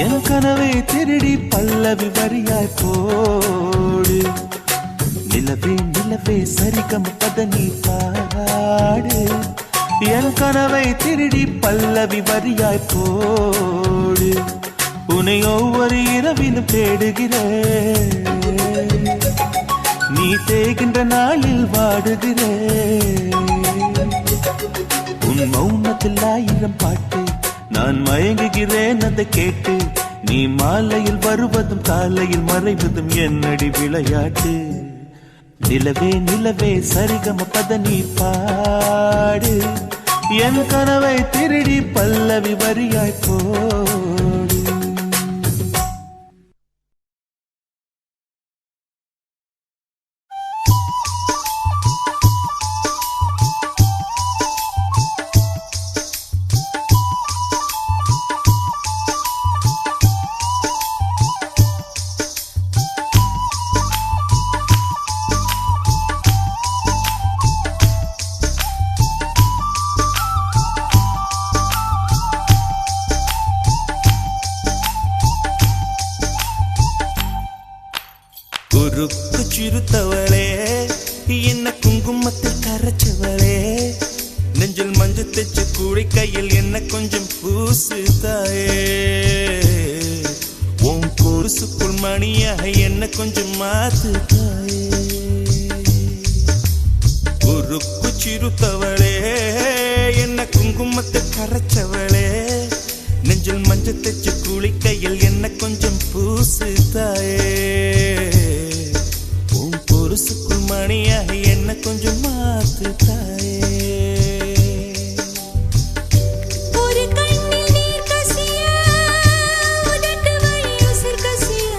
என் கனவை திருடி பல்லவி வரியாய் போடு. நிலவே நிலவே சரிகம கத நீ பாடு, என் கனவை திருடி பல்லவி வரியாய் போடு. உன்னை ஒவ்வொரு இரவிலும் தேடுகிறேன், நீ தேகின்ற நாளில் வாடுகிறேன். உன் மௌனத்தில் 1000 பாட்டு, நான் மயங்குகிறேன் அதை கேட்டு. நீ மாலையில் வருவதும் காலையில் மறைவதும் என்னடி விளையாட்டு. நிலவே நிலவே சரிகம பத நீ பாடு, என் கனவை திருடி பல்லவி வரியாய் போடு. குறுக்கு சிறுத்தவளே, என்ன குங்குமத்தில் கரைச்சவளே, நெஞ்சில் மஞ்சள் தைச்சு கூடை கையில் என்ன கொஞ்சம் பூசு தாயே. உன் கொலுசுக்குள் மணியாக என்ன கொஞ்சம் மாத்து தாயே. குறுக்கு சிறுத்தவளே, என்ன குங்குமத்தில் கரைச்சவளே, நெஞ்சில் மஞ்சள் தைச்சு கூடை கையில் என்ன கொஞ்சம் பூசு தாயே. கொலுசுக்குள் மணியாக என்ன கொஞ்சம் மாத்து தாயே. ஒரு கண்ணில் நீர் கசிய, உதட்டு வழி உசிர் கசிய,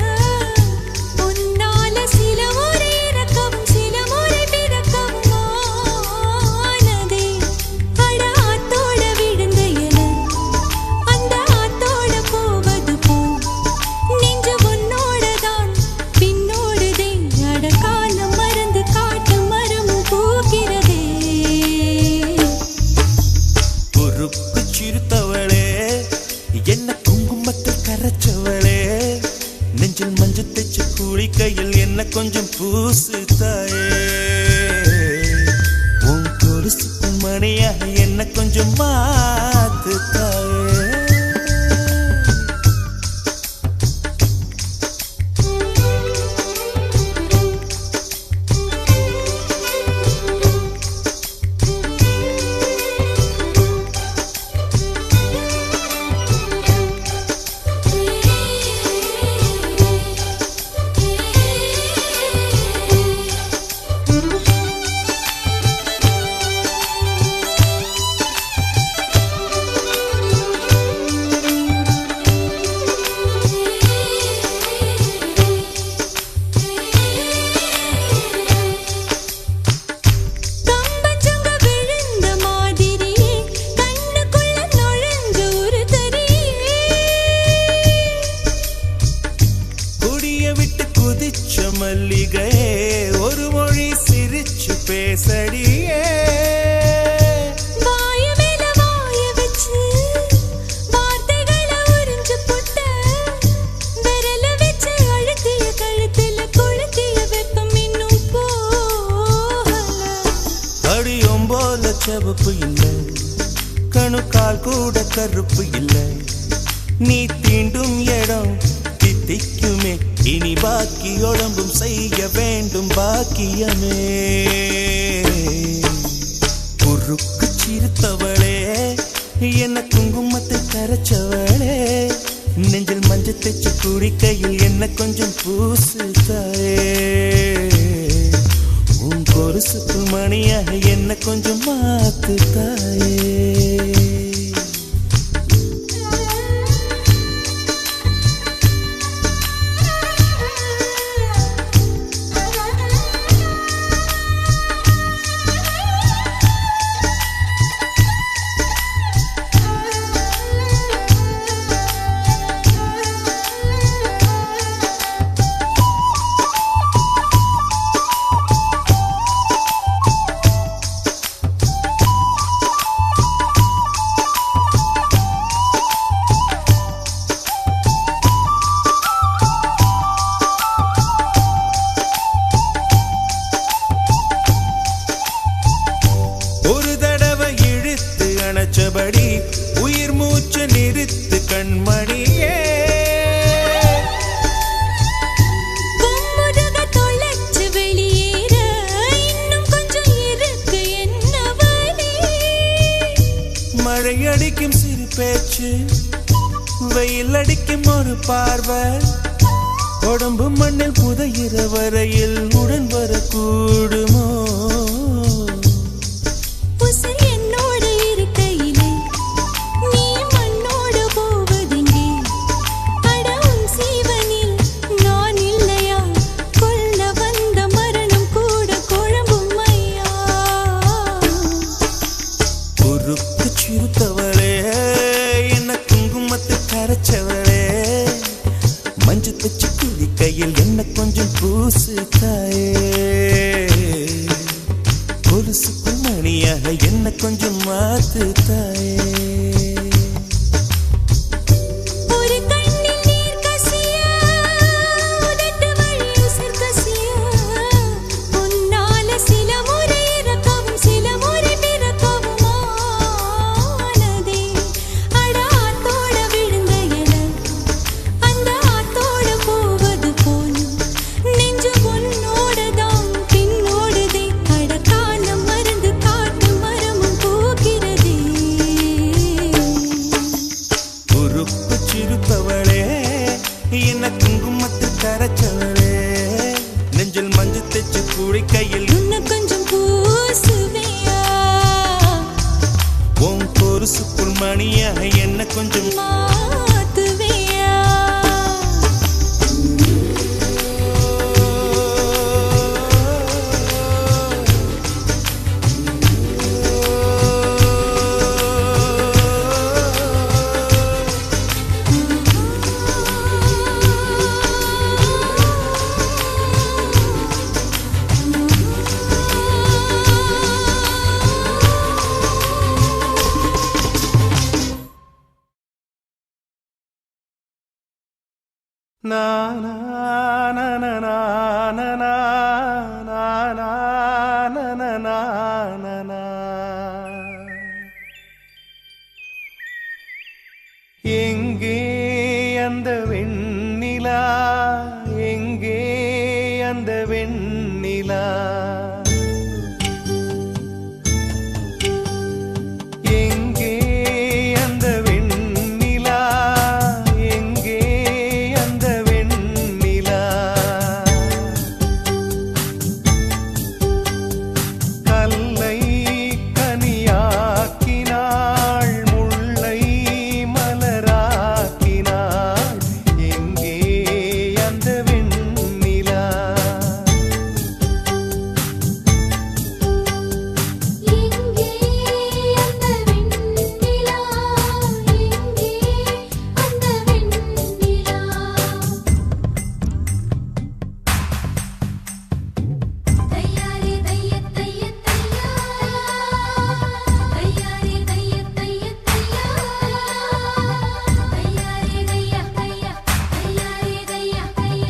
உன்னால சில முறை இறக்கவும் சில முறை பிறக்கவும் ஆனதே. அட ஆத்தோட விழுந்த என அந்த ஆத்தோட போவது போல் நெஞ்சு உன்னோடதான் பின்னோடுதே. அட காலம் மறந்து காட்டு மரமும் பூக்கிறதே. குறுக்கு சிறுத்தவளே, என்ன குங்குமத்தில் கரைச்சவளே, நெஞ்சில் மஞ்சள் தைச்சு கூலி கையில் என்ன கொஞ்சம் பூசு தாயே. உன் கொலுசுக்கு மணியாக என்ன கொஞ்சம் மாத்து தாயே. கம்பஞ்சங்க விழுந்த மாதிரி கண்ணுக்குள்ள நுழைஞ்ச ஒரு தரியே. கொடிய விட்டு குதிச்ச மல்லிகை ஒரு மொழி சிரிச்சு பேசடியே. வாய மேல வாய வச்சு வார்த்தைகளை உறிஞ்சு போட்ட, விரல வச்சு அழுத்திய கழுத்துல கொளுத்திய வெப்பம் இன்னும் போகல. அடியும் போல செவப்பு இல்லை, கணுக்கால் கூட கருப்பு இல்லை. நீ தீண்டும் இடம் தித்திக்குமே, இனி பாக்கி உடம்பும் செய்ய வேண்டும் பாக்கியமே. குறுக்கு சிறுத்தவளே, என்ன குங்குமத்தை கரைச்சவளே, நெஞ்சில் மஞ்சள் தைச்சு கூடி கையில் என்ன கொஞ்சம் பூசு தாயே. உன் கொலுசுக்கு மணியாக என்ன கொஞ்சம் மாத்து தாயே. அடிக்கும் சிறு பேச்சு வெயில் அடிக்கும் ஒரு பார்வை உடம்பு மண்ணில் புதையிற வரையில் உடன் வரக்கூடுமோ என்னோடு இருக்கையிலே நீ மண்ணோடு போவதெங்கே அடவும் சீவனில் நான் இல்லையா கொல்ல வந்த மரணம் கூட குழம்பும் ஐயா பொறுப்பு சிறுத்தவளே என்ன குங்குமத்தை கரைச்சவளே மஞ்சு தச்சு குடி கையில் என்ன கொஞ்சம் பூசு தாயே கொலுசுக்கு மணியாக என்ன கொஞ்சம் மாத்து தாயே ஒரு கண்ணில் நீர் கசியா உதட்டு வழி உசிர் கசியா உன்னால சில முறை இறக்கவும் சில முறை பிறக்கவும் ஆனதே அட ஆத்தோட விழுந்த என அந்த ஆத்தோட போவது போல் நெஞ்சு உன்னோடதான் பின்னோடுதே அட காலம் மருந்து காட்டு மரமும் போகிறதே பொறுப்பு சிறுத்தவளே என்ன குங்குமத்தை கரைச்சவளே நெஞ்சில் மஞ்சு தச்சு குடி கையில் உன்னை கொஞ்சம் பூசுவியா உன் பொருசுக்குள் மணியாக என்ன கொஞ்சம் மாத்துவியா na na na na na na na na na na na na na எங்கே அந்த வெண்ணிலா எங்கே அந்த வெண்ணிலா எங்கே அந்த வெண்ணிலா எங்கே அந்த வெண்ணிலா கல்லை கனியாக்கினாள் முல்லை மலராக்கினாள் எங்கே அந்த வெண்ணிலா எங்கே அந்த வெண்ணிலா எங்கே அந்த வெண்ணிலா தையாரே தைய தைய தையா தையாரே தைய தைய தையா தையாரே தைய தைய தையாரே தைய தைய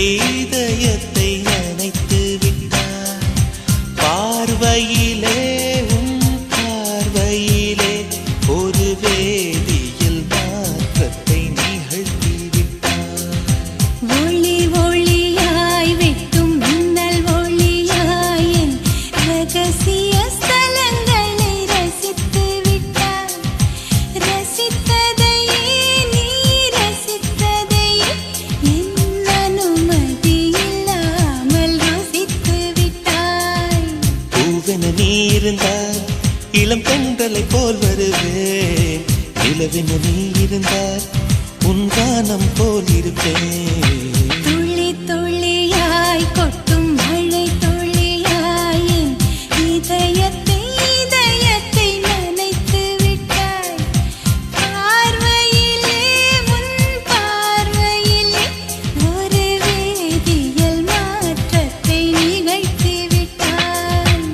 இதயத்தை நினைத்து விட்டாய். பார்வையிலே உன் பார்வையிலே ஒரு வேதியியல் மாற்றத்தை நிகழ்த்தி விட்டாய். ஒளி ஒளியாய் வெட்டும் மின்னல் ஒளியாய் என் ரகசிய ஸ்தலங்களை ரசித்து விட்டாய். ரசித்ததையே நீ ரசித்ததையே என் அனுமதி இல்லாமல் ருசித்து விட்டாய். பூவென நீ இருந்தால் இளம் பெண்களை போல் வருவேன். நிலவென நீ இருந்தால் உன் கானம் போல் இருப்பேன். துளி துளியாய் கொட்டும் மழை துளியாய் என் இதயத்தை இதயத்தை நனைத்து விட்டாய். பார்வையிலே உன் பார்வையிலே ஒரு வேதியியல் மாற்றத்தை நிகழ்த்தி விட்டாய்.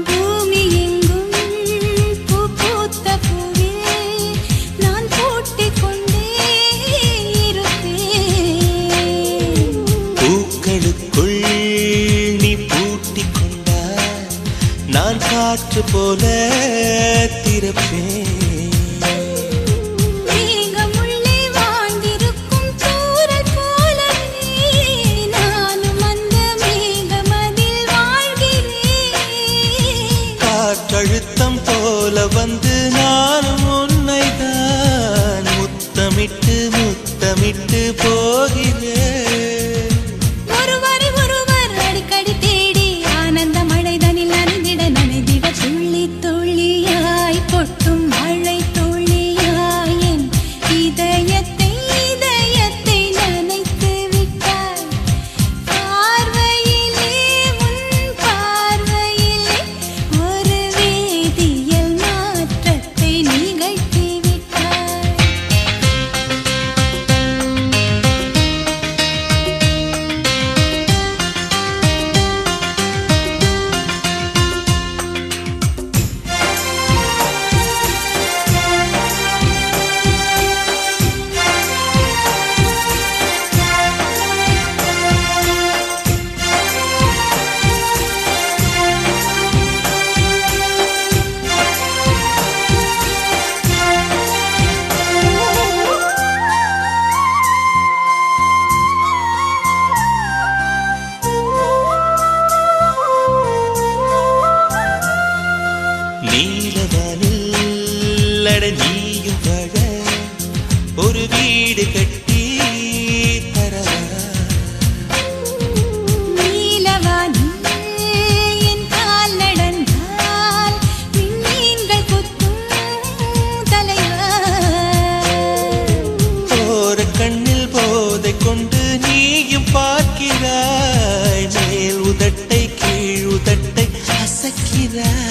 பூமி எங்கும் பூ பூத்த பூவில் நான் பூட்டிக் கொண்டே இருப்பேன். பூக்களுக்குள் நீ பூட்டிக் கொண்டால் நான் காற்று போல திறப்பேன். மேகமுள்ளே வாழ்ந்திருக்கும் தூறல் போலவே நானும் அந்த மேகமதில் வாழ்கிறேன். காற்றழுத்தம் போல வந்து நானும் உன்னைதான் முத்தமிட்டு முத்தமிட்டு போகிறேன். ஒருவரை ஒருவர் அடிக்கடி தேடி ஆனந்த மழைதனில் நனைந்திட நனைந்திட துளி துளியாய் கொட்டும் மழை துளியாய் என் இதயத்தை இதயத்தை நனைத்து விட்டாய். பார்வையிலே உன் பார்வையிலே ஒரு வேதியியல் மாற்றத்தை நிகழ்த்தி விட்டாய். நீலவானில் அட நீயும் வாழ ஒரு வீடு கட்டி தரவா. நீலவானில் என் கால் நடந்தால் விண்மீன்கள் கொத்தும் தலைவா. போற கண்ணில் போதை கொண்டு நீயும் பார்க்கிறாய். மேல் உதட்டை கீழ் உதட்டை அசைக்கிறாய்.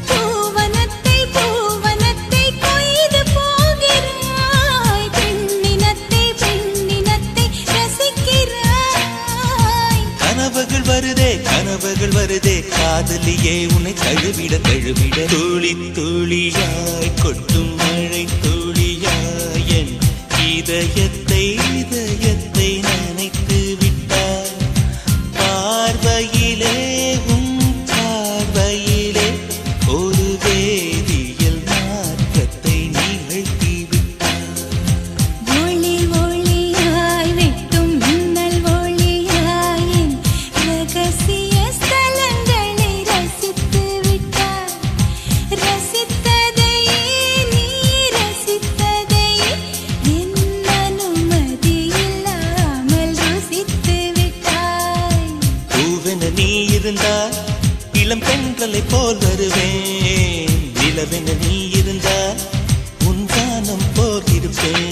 பூவனத்தை பூவனத்தை கொய்து போகிறாய். பெண்ணினத்தை பெண்ணினத்தை ரசிக்கிறாய். கனவுகள் வருதே காதலியே உன்னை தழுவிட தழுவிட. துளி துளியாய் கொட்டும் மழை துளியாய் என் இதயத்தை இதயத்தை நினைத்து விட்டாய். பார்வையிலே உன் பார்வையிலே ஒரு வேதியியல் மாற்றத்தை நிகழ்த்தி விட்டாய். ஒளி ஒளியாய் வெட்டும் மின்னல் ஒளியாய் என் ரகசிய ஸ்தலங்களை ரசித்து விட்டாய். ரசித்ததையே நீ ரசித்ததையே என் அனுமதி இல்லா இருந்தால் இளம் பெண்களை போல் வருவேன். நிலவென நீ இருந்தால் உன் கானம் போல் இருப்பேன்.